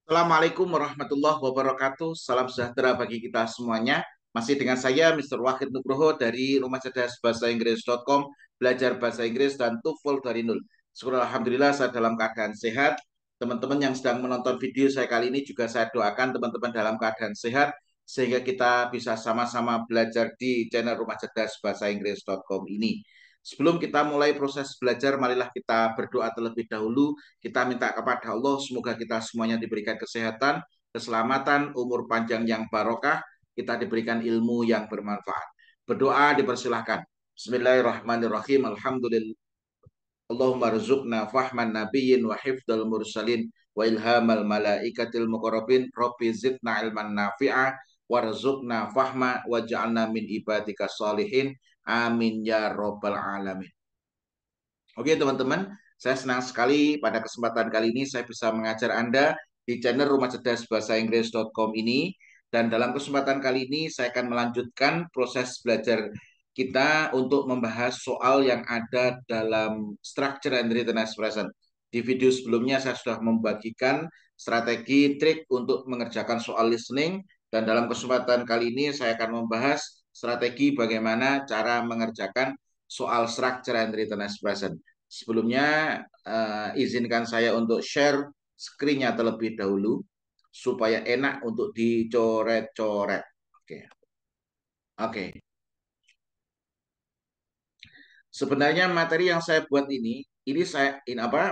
Assalamualaikum warahmatullahi wabarakatuh. Salam sejahtera bagi kita semuanya. Masih dengan saya, Mr. Wahid Nugroho dari Rumah Cerdas Bahasa Inggris.com, belajar bahasa Inggris dan TOEFL dari nol. Syukur Alhamdulillah saya dalam keadaan sehat. Teman-teman yang sedang menonton video saya kali ini juga saya doakan teman-teman dalam keadaan sehat sehingga kita bisa sama-sama belajar di channel Rumah Cerdas Bahasa Inggris.com ini. Sebelum kita mulai proses belajar, marilah kita berdoa terlebih dahulu. Kita minta kepada Allah, semoga kita semuanya diberikan kesehatan, keselamatan, umur panjang yang barokah, kita diberikan ilmu yang bermanfaat. Berdoa dipersilahkan. Bismillahirrahmanirrahim. Alhamdulillah. Allahumma rizukna fahman nabiyyin wa hifdal mursalin wa ilhamal malaikatil muqarrabin rabbi zidna ilman nafi'a warzuqna fahma waj'alna min ibadika salihin amin ya rabbal alamin. Oke teman-teman, saya senang sekali pada kesempatan kali ini saya bisa mengajar Anda di channel Rumah Cerdas Bahasa Inggris.com ini. Dan dalam kesempatan kali ini saya akan melanjutkan proses belajar kita untuk membahas soal yang ada dalam structure and written expression. Di video sebelumnya saya sudah membagikan strategi trik untuk mengerjakan soal listening. Dan dalam kesempatan kali ini saya akan membahas strategi bagaimana cara mengerjakan soal structure and written expression. Sebelumnya izinkan saya untuk share screen-nya terlebih dahulu supaya enak untuk dicoret-coret. Oke. Oke. Sebenarnya materi yang saya buat ini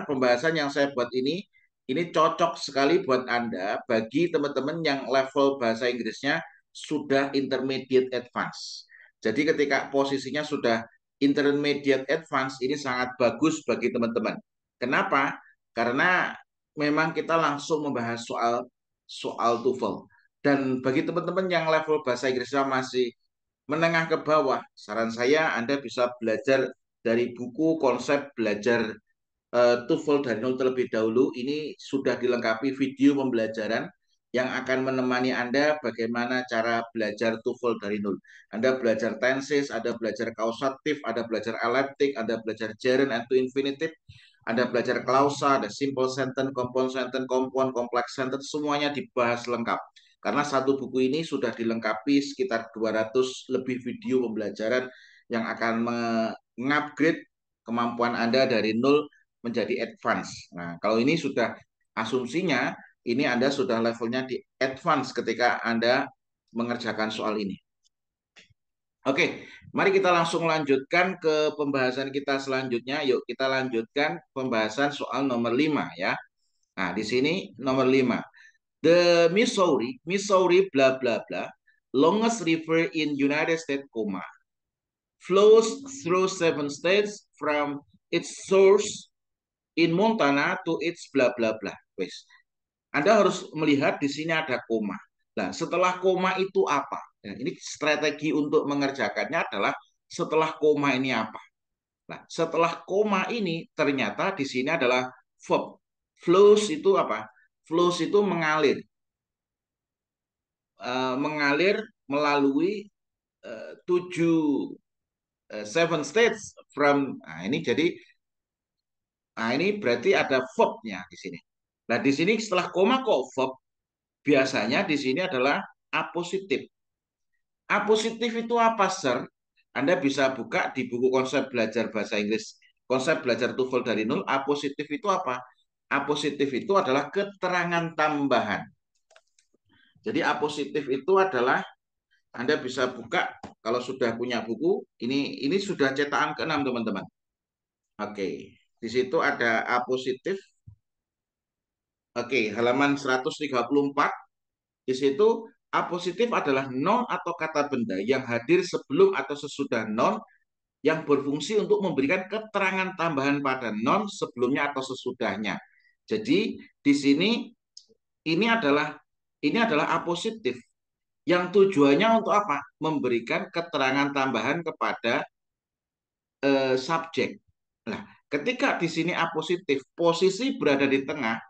pembahasan yang saya buat ini cocok sekali buat Anda bagi teman-teman yang level bahasa Inggrisnya sudah intermediate advance. Jadi ketika posisinya sudah intermediate advance ini sangat bagus bagi teman-teman. Kenapa? Karena memang kita langsung membahas soal soal TOEFL. Dan bagi teman-teman yang level bahasa Inggrisnya masih menengah ke bawah, saran saya Anda bisa belajar dari buku konsep belajar TOEFL dari nol terlebih dahulu. Ini sudah dilengkapi video pembelajaran yang akan menemani Anda bagaimana cara belajar TOEFL dari nol. Anda belajar tenses, Anda belajar kausatif, Anda belajar elliptic, Anda belajar gerund and to infinitive, Anda belajar klausa, ada simple sentence, compound sentence, compound, complex sentence, semuanya dibahas lengkap. Karena satu buku ini sudah dilengkapi sekitar 200 lebih video pembelajaran yang akan mengupgrade kemampuan Anda dari nol menjadi advance. Nah, kalau ini sudah asumsinya, ini Anda sudah levelnya di advance ketika Anda mengerjakan soal ini. Oke, mari kita langsung lanjutkan ke pembahasan kita selanjutnya. Yuk kita lanjutkan pembahasan soal nomor 5 ya. Nah, di sini nomor 5. The Missouri bla bla bla, longest river in United States, flows through 7 states from its source in Montana to its bla bla bla. Wes. Anda harus melihat di sini ada koma. Nah, setelah koma itu apa? Nah, ini strategi untuk mengerjakannya adalah setelah koma ini apa? Nah, setelah koma ini ternyata di sini adalah verb. Flows itu apa? Flows itu mengalir. Mengalir melalui 7 states from. Nah, ini jadi ini berarti ada verb-nya di sini. Nah, di sini setelah koma kok verb, biasanya di sini adalah apositif. Apositif itu apa, Sir? Anda bisa buka di buku konsep belajar bahasa Inggris, konsep belajar TOEFL dari nol. Apositif itu apa? Apositif itu adalah keterangan tambahan. Jadi apositif itu adalah Anda bisa buka kalau sudah punya buku. Ini sudah cetakan ke-6 teman-teman. Oke, di situ ada apositif. Oke, halaman 134. Di situ apositif adalah noun atau kata benda yang hadir sebelum atau sesudah noun yang berfungsi untuk memberikan keterangan tambahan pada noun sebelumnya atau sesudahnya. Jadi di sini ini adalah apositif yang tujuannya untuk apa? Memberikan keterangan tambahan kepada subjek. Nah, ketika di sini apositif, posisi berada di tengah.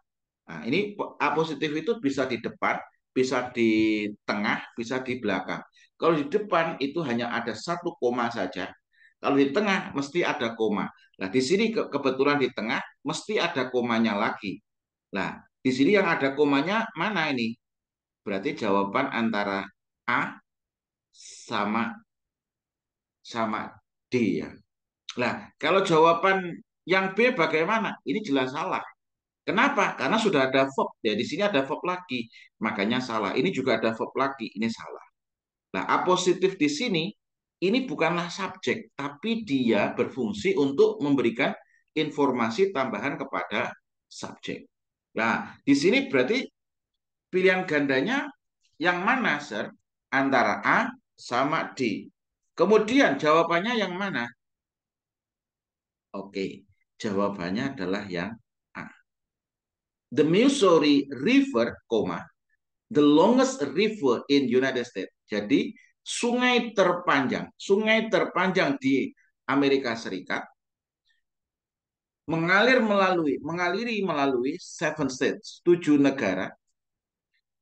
Nah, ini apositif itu bisa di depan, bisa di tengah, bisa di belakang. Kalau di depan itu hanya ada satu koma saja. Kalau di tengah mesti ada koma. Nah, di sini kebetulan di tengah mesti ada komanya lagi. Nah, Di sini yang ada komanya mana ini? Berarti jawaban antara A sama sama D ya. Nah, kalau jawaban yang B bagaimana? Ini jelas salah. Kenapa? Karena sudah ada verb. Ya, di sini ada verb lagi. Makanya salah. Ini juga ada verb lagi. Ini salah. Nah, apositif di sini ini bukanlah subjek, tapi dia berfungsi untuk memberikan informasi tambahan kepada subjek. Nah, di sini berarti pilihan gandanya yang mana, Sir? Antara A sama D. Kemudian jawabannya yang mana? Oke, jawabannya adalah yang A. The Missouri River, the longest river in United States. Jadi sungai terpanjang di Amerika Serikat mengaliri melalui seven states, 7 negara,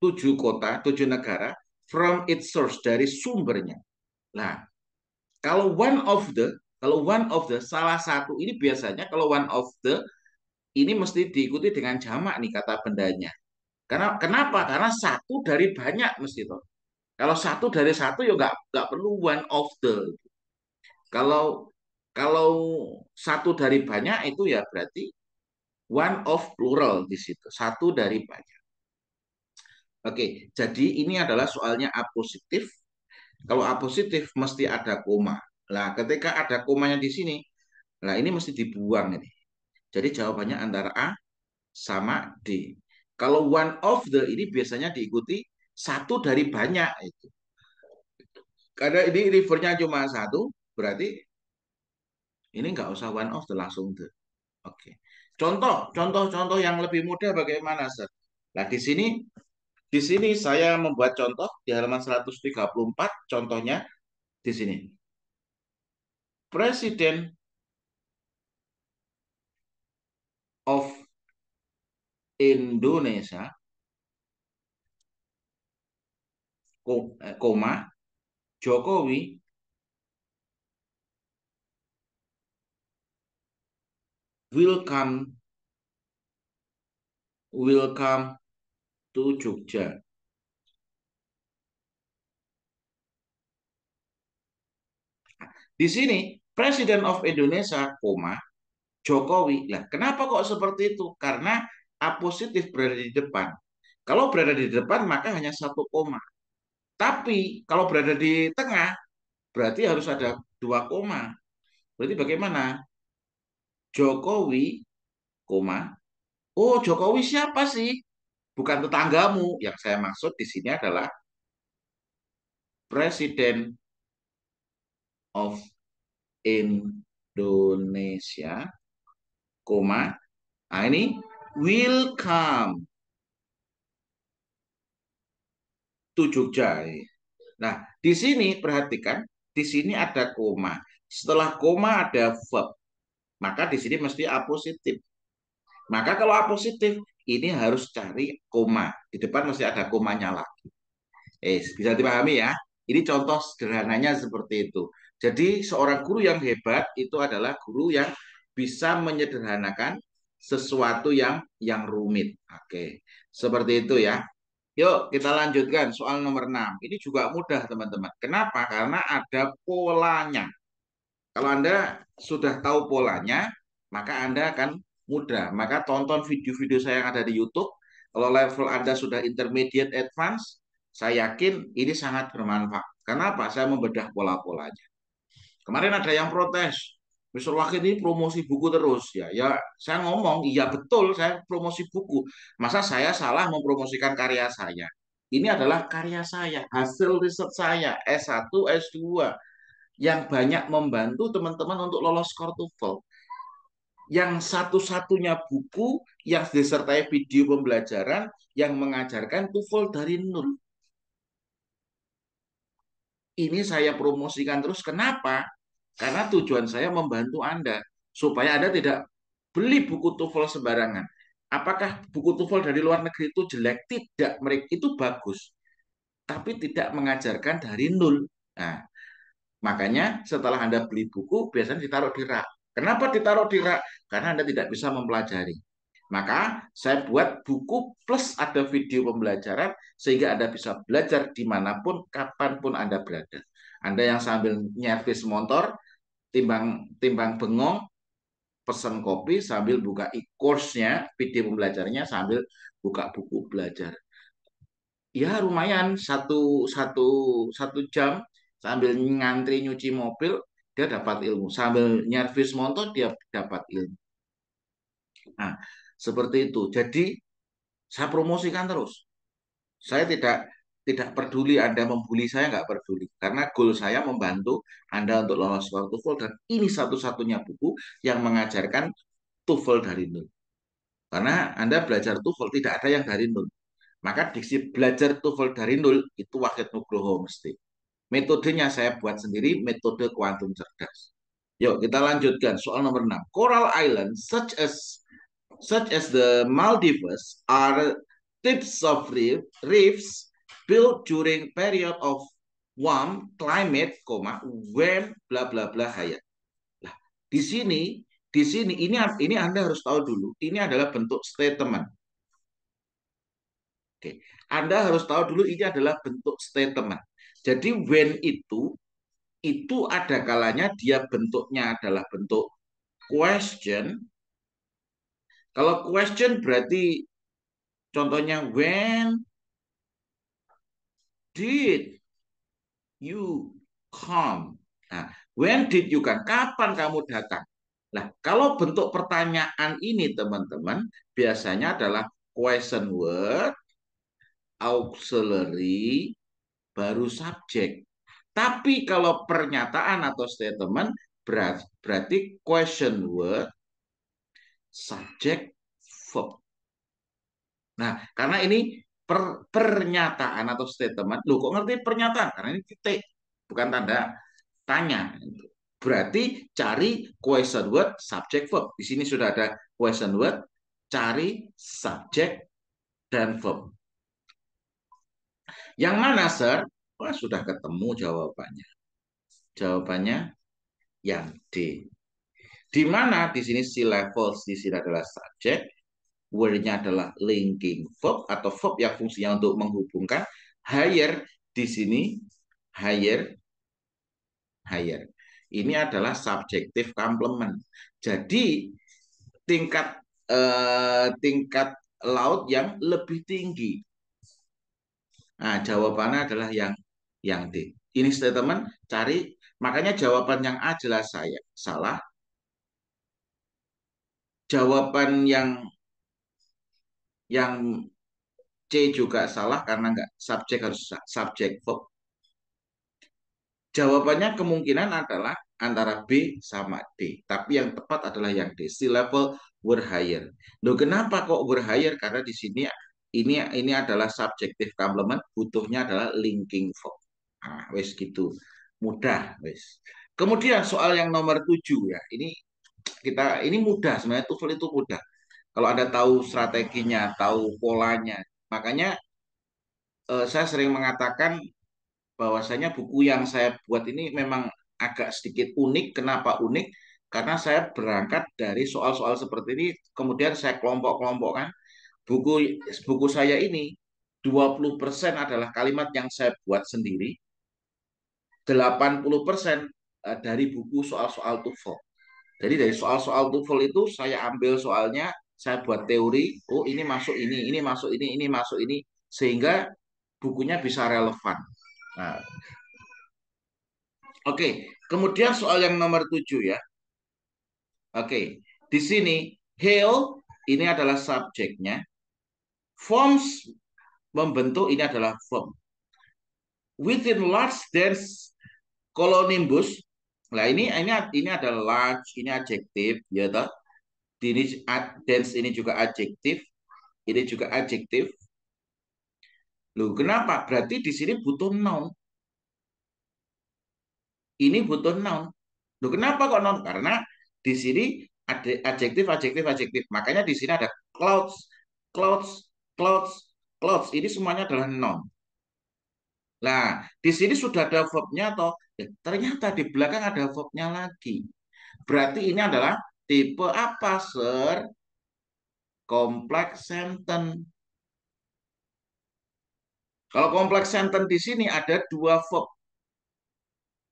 7 kota, 7 negara, from its source, dari sumbernya. Nah, kalau one of the salah satu ini biasanya kalau one of the ini mesti diikuti dengan jamak nih kata bendanya. Karena kenapa? Karena satu dari banyak mesti toh. Kalau satu dari satu ya nggak perlu one of the. Kalau kalau satu dari banyak itu ya berarti one of plural di situ. Satu dari banyak. Oke, jadi ini adalah soalnya apositif. Kalau apositif mesti ada koma. Nah, ketika ada komanya di sini, nah ini mesti dibuang ini. Jadi jawabannya antara A sama D. Kalau one of the ini biasanya diikuti satu dari banyak itu. Karena ini rivernya cuma satu, berarti ini nggak usah one of the langsung the. Oke. Contoh yang lebih mudah bagaimana, Sir? Nah, di sini saya membuat contoh di halaman 134, contohnya di sini. Presiden of Indonesia, koma, Jokowi will come to Jogja. Di sini Presiden of Indonesia, koma, Jokowi. Lah, kenapa kok seperti itu? Karena apositif berada di depan. Kalau berada di depan maka hanya satu koma. Tapi kalau berada di tengah berarti harus ada 2 koma. Berarti bagaimana? Jokowi, koma. Oh, Jokowi siapa sih? Bukan tetanggamu. Yang saya maksud di sini adalah Presiden of Indonesia, koma. Nah, ini will come to Jogja. Nah, di sini perhatikan, di sini ada koma. Setelah koma ada verb. Maka di sini mesti apositif. Maka kalau apositif, ini harus cari koma. Di depan mesti ada komanya lagi. Bisa dipahami ya? Ini contoh sederhananya seperti itu. Jadi seorang guru yang hebat itu adalah guru yang bisa menyederhanakan sesuatu yang rumit. Oke, seperti itu ya. Yuk kita lanjutkan soal nomor 6. Ini juga mudah teman-teman. Kenapa? Karena ada polanya. Kalau Anda sudah tahu polanya, maka Anda akan mudah. Maka tonton video-video saya yang ada di YouTube. Kalau level Anda sudah intermediate advance, saya yakin ini sangat bermanfaat. Kenapa? Saya membedah pola-polanya. Kemarin ada yang protes. Mister Wakil ini promosi buku terus ya. Ya, saya ngomong, iya betul saya promosi buku. Masa saya salah mempromosikan karya saya? Ini adalah karya saya, hasil riset saya, S1, S2 yang banyak membantu teman-teman untuk lolos skor TOEFL. Yang satu-satunya buku yang disertai video pembelajaran yang mengajarkan TOEFL dari nol. Ini saya promosikan terus. Kenapa? Karena tujuan saya membantu Anda supaya Anda tidak beli buku TOEFL sembarangan. Apakah buku TOEFL dari luar negeri itu jelek? Tidak, mereka itu bagus, tapi tidak mengajarkan dari nol. Nah, makanya setelah Anda beli buku, biasanya ditaruh di rak. Kenapa ditaruh di rak? Karena Anda tidak bisa mempelajari. Maka saya buat buku plus ada video pembelajaran sehingga Anda bisa belajar dimanapun, kapanpun Anda berada. Anda yang sambil nyervis motor, timbang timbang bengong, pesan kopi sambil buka e-course-nya, video pembelajarannya sambil buka buku belajar. Ya lumayan satu jam sambil ngantri nyuci mobil dia dapat ilmu, sambil nyervis motor dia dapat ilmu. Nah, seperti itu. Jadi saya promosikan terus. Saya tidak peduli Anda membuli saya, nggak peduli. Karena goal saya membantu Anda untuk lolos TOEFL dan ini satu-satunya buku yang mengajarkan TOEFL dari nol. Karena Anda belajar TOEFL tidak ada yang dari nol. Maka diksi belajar TOEFL dari nol itu Wahid Nugroho mesti. Metodenya saya buat sendiri, metode kuantum cerdas. Yuk kita lanjutkan soal nomor 6. Coral Island such as the Maldives are tips of reefs built during period of warm climate, when bla bla bla hayat. Nah, di sini ini Anda harus tahu dulu, ini adalah bentuk statement. Oke, Anda harus tahu dulu ini adalah bentuk statement. Jadi when itu ada kalanya dia bentuknya adalah bentuk question. Kalau question berarti contohnya when did you come? Nah, when did you come? Kapan kamu datang? Nah, kalau bentuk pertanyaan ini teman-teman biasanya adalah question word, auxiliary, baru subjek. Tapi kalau pernyataan atau statement berarti question word, subjek, verb. Nah, karena ini pernyataan atau statement. Loh, kok ngerti pernyataan? Karena ini titik, bukan tanda tanya. Berarti cari question word, subject, verb. Di sini sudah ada question word, cari subject dan verb. Yang mana, Sir? Wah, sudah ketemu jawabannya. Jawabannya yang D. Di mana di sini si levels di sini adalah subject, word-nya adalah linking verb atau verb yang fungsinya untuk menghubungkan, higher di sini higher. Ini adalah subjective complement. Jadi tingkat laut yang lebih tinggi. Nah, jawabannya adalah yang D. Ini statement cari, makanya jawaban yang A jelas saya salah. Jawaban yang C juga salah karena nggak subjek, harus subjek verb. Jawabannya kemungkinan adalah antara B sama D. Tapi yang tepat adalah yang D. Sea level were higher. Loh, kenapa kok were higher? Karena di sini ini adalah subjective complement, butuhnya adalah linking verb. Nah, wes gitu. Mudah, wes. Kemudian soal yang nomor 7 ya. Ini mudah sebenarnya, TOEFL itu mudah. Kalau Anda tahu strateginya, tahu polanya. Makanya saya sering mengatakan bahwasanya buku yang saya buat ini memang agak sedikit unik. Kenapa unik? Karena saya berangkat dari soal-soal seperti ini, kemudian saya kelompok-kelompokkan. Buku buku saya ini 20% adalah kalimat yang saya buat sendiri, 80% dari buku soal-soal TOEFL. Jadi dari soal-soal TOEFL itu saya ambil soalnya, saya buat teori, oh ini masuk ini masuk ini masuk ini, sehingga bukunya bisa relevan. Nah, oke, kemudian soal yang nomor 7 ya. Oke, di sini hail ini adalah subjeknya. Forms membentuk ini adalah verb. Within large dense colonimbus. Nah, ini adalah large, ini adjektif, ya toh. Ini dense, ini juga adjektif. Ini juga adjektif. Loh, kenapa? Berarti di sini butuh noun. Ini butuh noun. Loh, kenapa kok noun? Karena di sini ada adjektif, adjektif, adjektif. Makanya di sini ada clouds, clouds, clouds, clouds. Ini semuanya adalah noun. Nah, di sini sudah ada verbnya atau ternyata di belakang ada verbnya lagi. Berarti ini adalah tipe apa, Sir? kompleks sentence. Kalau kompleks sentence di sini ada dua verb.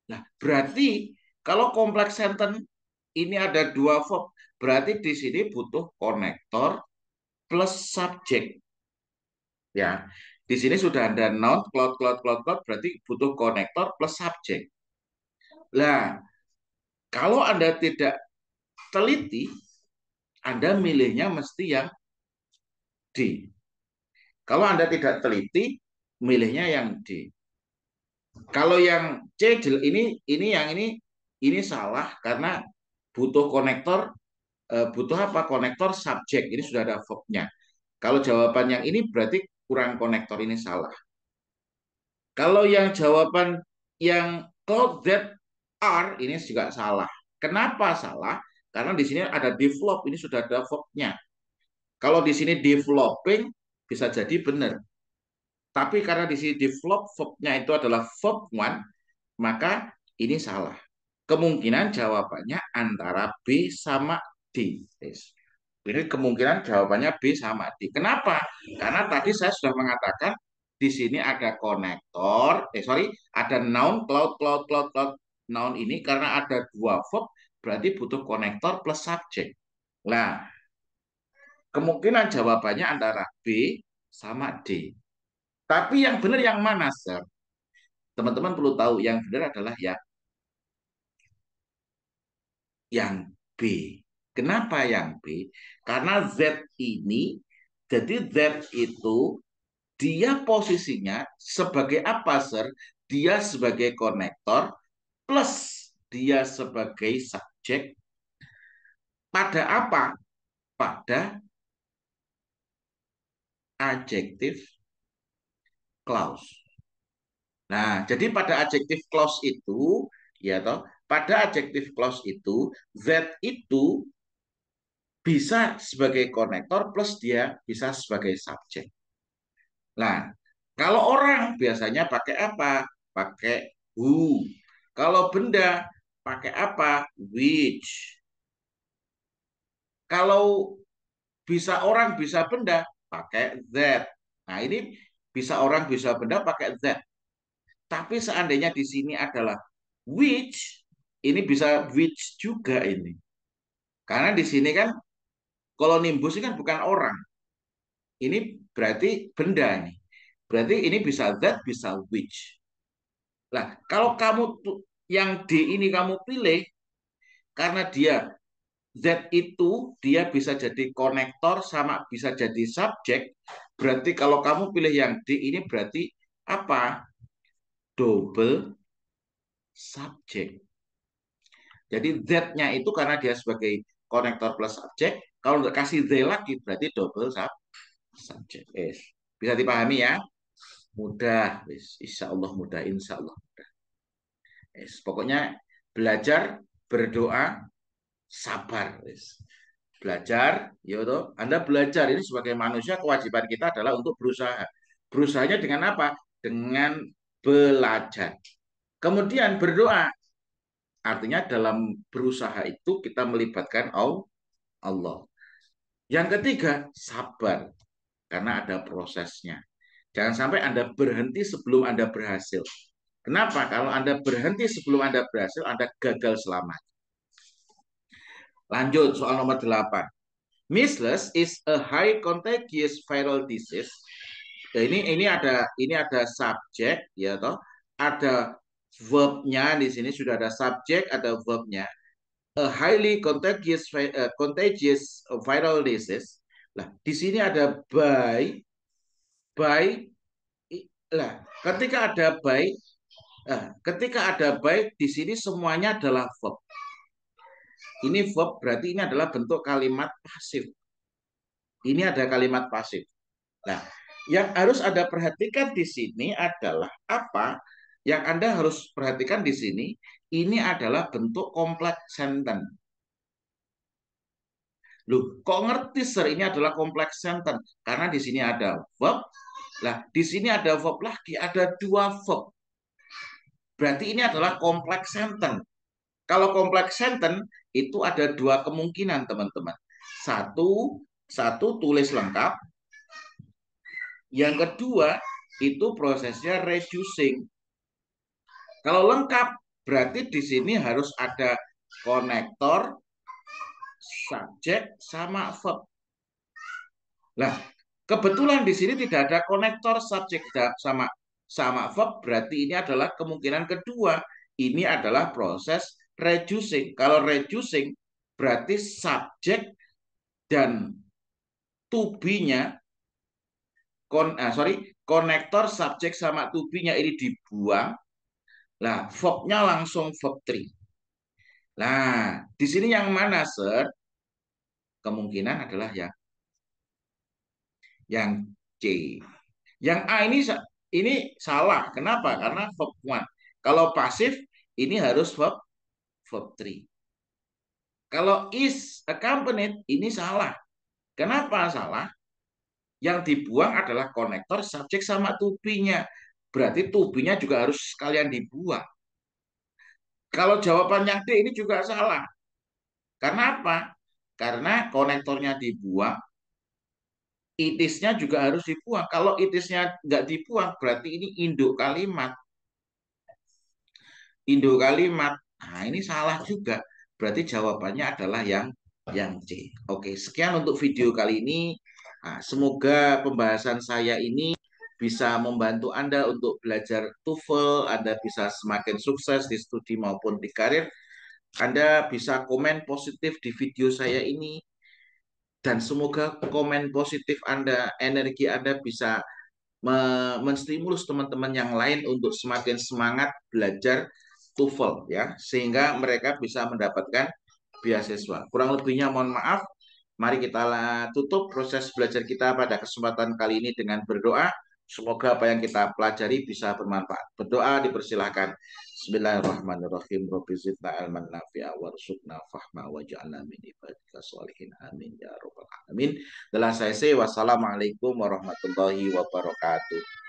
Nah, berarti kalau kompleks sentence ini ada dua verb, berarti di sini butuh konektor plus subjek. Ya, di sini sudah ada noun, cloud, berarti butuh konektor plus subjek. Nah, kalau Anda tidak teliti, Anda milihnya mesti yang D. Kalau Anda tidak teliti, milihnya yang D. Kalau yang C ini salah karena butuh konektor, butuh apa? Konektor subjek. Ini sudah ada verbnya. Kalau jawaban yang ini berarti kurang konektor, ini salah. Kalau yang jawaban yang cloud that are ini juga salah. Kenapa salah? Karena di sini ada develop, ini sudah ada verbnya. Kalau di sini developing bisa jadi benar. Tapi karena di sini develop verbnya itu adalah verb one, maka ini salah. Kemungkinan jawabannya antara B sama D. Ini kemungkinan jawabannya B sama D. Kenapa? Karena tadi saya sudah mengatakan di sini ada konektor, ada noun, cloud. Noun ini karena ada dua verb, berarti butuh konektor plus subjek. Nah, kemungkinan jawabannya antara B sama D. Tapi yang benar yang mana, Sir? Teman-teman perlu tahu yang benar adalah yang B. Kenapa yang B? Karena Z ini, jadi Z itu dia posisinya sebagai apa, Sir? Dia sebagai konektor plus dia sebagai subjek pada apa? Pada adjective clause. Nah, jadi pada adjective clause itu, ya toh, pada adjective clause itu Z itu bisa sebagai konektor plus dia bisa sebagai subjek. Nah, kalau orang biasanya pakai apa? Pakai who. Kalau benda pakai apa? Which. Kalau bisa orang bisa benda pakai that. Nah, ini bisa orang bisa benda pakai that. Tapi seandainya di sini adalah which, ini bisa which juga ini. Karena di sini kan kalau nimbus ini kan bukan orang. Ini berarti benda ini. Berarti ini bisa that, bisa which. Nah, kalau kamu yang D ini kamu pilih karena dia Z itu dia bisa jadi konektor sama bisa jadi subjek. Berarti kalau kamu pilih yang D ini berarti apa? Double subjek. Jadi Z-nya itu karena dia sebagai konektor plus subjek. Kalau nggak kasih Z lagi berarti double subjek. Bisa dipahami ya? Mudah. Insya Allah mudah. Insya Allah mudah. Pokoknya belajar, berdoa, sabar. Belajar, yaitu Anda belajar ini sebagai manusia kewajiban kita adalah untuk berusaha. Berusahanya dengan apa? Dengan belajar. Kemudian berdoa. Artinya dalam berusaha itu kita melibatkan Allah. Yang ketiga, sabar. Karena ada prosesnya. Jangan sampai Anda berhenti sebelum Anda berhasil. Kenapa? Kalau Anda berhenti sebelum Anda berhasil, Anda gagal selamanya. Lanjut soal nomor 8. Measles is a high contagious viral disease. Nah, ini ada subjek ya toh, ada verbnya di sini sudah ada subjek, ada verbnya. A highly contagious viral disease. Nah, di sini ada by lah, ketika ada by di sini semuanya adalah verb. Ini verb berarti ini adalah bentuk kalimat pasif. Ini ada kalimat pasif. Nah, yang harus Anda perhatikan di sini adalah apa? Yang Anda harus perhatikan di sini, ini adalah bentuk kompleks sentence. Loh, kok ngerti, Sir? Ini adalah kompleks sentence. Karena di sini ada verb. Nah, di sini ada verb lagi, ada dua verb. Berarti ini adalah kompleks sentence. Kalau kompleks sentence itu ada dua kemungkinan, teman-teman. Satu, Satu, tulis lengkap. Yang kedua, itu prosesnya reducing. Kalau lengkap, berarti di sini harus ada konektor, subjek, sama verb. Nah, kebetulan di sini tidak ada konektor, subjek, sama verb, berarti ini adalah kemungkinan kedua. Ini adalah proses reducing. Kalau reducing, berarti subjek dan to be-nya, konektor, subjek, sama to be-nya ini dibuang. Nah, verb-nya langsung verb 3. Nah, di sini yang mana, Sir? Kemungkinan adalah yang C. Yang A ini salah. Kenapa? Karena verb 1. Kalau pasif ini harus verb 3. Kalau is accompanied ini salah. Kenapa salah? Yang dibuang adalah konektor, subjek, sama to be-nya. Berarti to be-nya juga harus sekalian dibuang. Kalau jawaban yang D ini juga salah. Karena apa? Karena konektornya dibuang, itisnya juga harus dibuang. Kalau itisnya nggak dibuang, berarti ini induk kalimat. Induk kalimat. Nah, ini salah juga. Berarti jawabannya adalah yang C. Oke, sekian untuk video kali ini. Nah, semoga pembahasan saya ini bisa membantu Anda untuk belajar TOEFL, Anda bisa semakin sukses di studi maupun di karir. Anda bisa komen positif di video saya ini, dan semoga komen positif Anda, energi Anda bisa menstimulus teman-teman yang lain untuk semakin semangat belajar TOEFL ya, sehingga mereka bisa mendapatkan beasiswa. Kurang lebihnya mohon maaf. Mari kita tutup proses belajar kita pada kesempatan kali ini dengan berdoa. Semoga apa yang kita pelajari bisa bermanfaat. Berdoa dipersilahkan. Bismillahirrahmanirrahim. Rabbi zidna ilman nafi'a warzuqna fahma waj'alna min ibadika sholihin. Amin ya rabbal alamin. Wassalamualaikum warahmatullahi wabarakatuh.